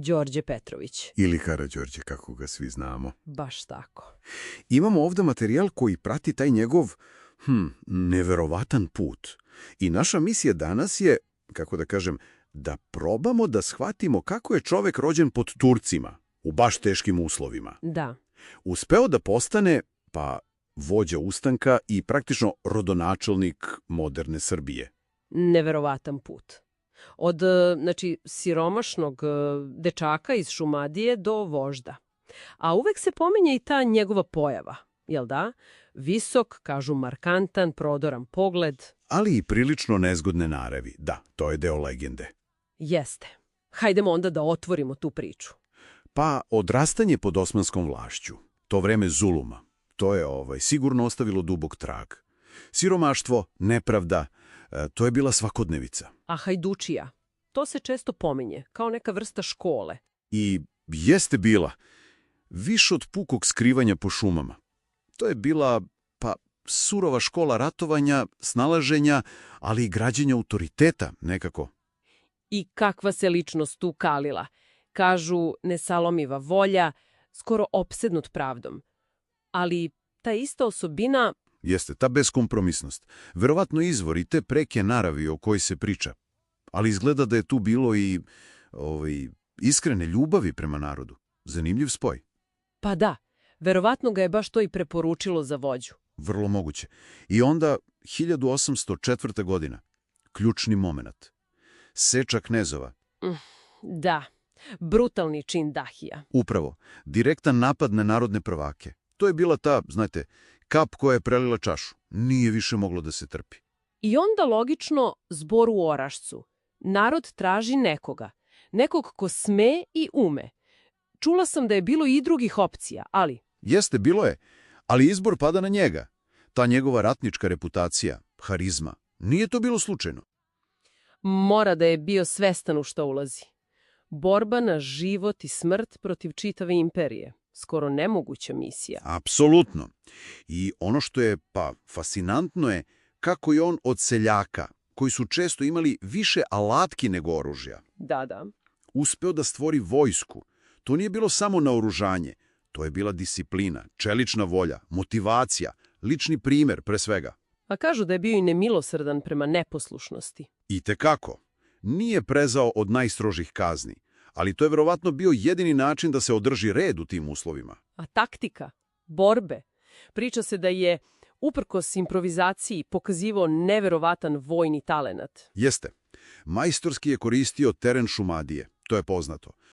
Đorđe Petrović. Ili Karađorđe, kako ga svi znamo. Baš tako. Imamo ovdje materijal koji prati taj njegov, neverovatan put. I naša misija danas je, kako da kažem, da probamo da shvatimo kako je čovek rođen pod Turcima, u baš teškim uslovima. Da. Uspeo da postane, vođa ustanka i praktično rodonačelnik moderne Srbije. Neverovatan put. Od, siromašnog dečaka iz Šumadije do vožda. A uvek se pominje i ta njegova pojava, jel da? Visok, kažu markantan, prodoran pogled. Ali i prilično nezgodne naravi. Da, to je deo legende. Jeste. Hajdemo onda da otvorimo tu priču. Odrastanje pod osmanskom vlašću, to vreme zuluma, to je sigurno ostavilo dubok trag. Siromaštvo, nepravda, to je bila svakodnevica. A hajdučija? To se često pominje, kao neka vrsta škole. I jeste bila. Više od pukog skrivanja po šumama. To je bila, surova škola ratovanja, snalaženja, ali i građenja autoriteta nekako. I kakva se ličnost tu kalila. Kažu nesalomiva volja, skoro opsednut pravdom. Ali ta ista osobina... Jeste, ta beskompromisnost. Verovatno izvor i te preke naravi o kojoj se priča. Ali izgleda da je tu bilo i iskrene ljubavi prema narodu. Zanimljiv spoj. Pa da, verovatno ga je baš to i preporučilo za vođu. Vrlo moguće. I onda 1804. godina. Ključni moment. Seča knezova. Da, brutalni čin Dahija. Upravo, direktan napad na narodne prvake. To je bila ta, kap koja je prelila čašu. Nije više moglo da se trpi. I onda logično zbor u Orašcu. Narod traži nekoga. Nekog ko sme i ume. Čula sam da je bilo i drugih opcija, ali... Jeste, bilo je. Ali izbor pada na njega. Ta njegova ratnička reputacija, harizma. Nije to bilo slučajno. Mora da je bio svestan u što ulazi. Borba na život i smrt protiv čitave imperije. Skoro nemoguća misija. Apsolutno. I ono što je, fascinantno je kako je on od seljaka, koji su često imali više alatki nego oružja. Da. Uspeo da stvori vojsku. To nije bilo samo naoružanje. To je bila disciplina, čelična volja, motivacija, lični primer pre svega. A kažu da je bio i nemilosrdan prema neposlušnosti. Itekako. Nije prezao od najstrožih kazni, ali to je verovatno bio jedini način da se održi red u tim uslovima. A taktika, borbe, priča se da je, uprkos improvizaciji, pokazivao neverovatan vojni talenat. Jeste. Majstorski je koristio teren Šumadije, to je poznato.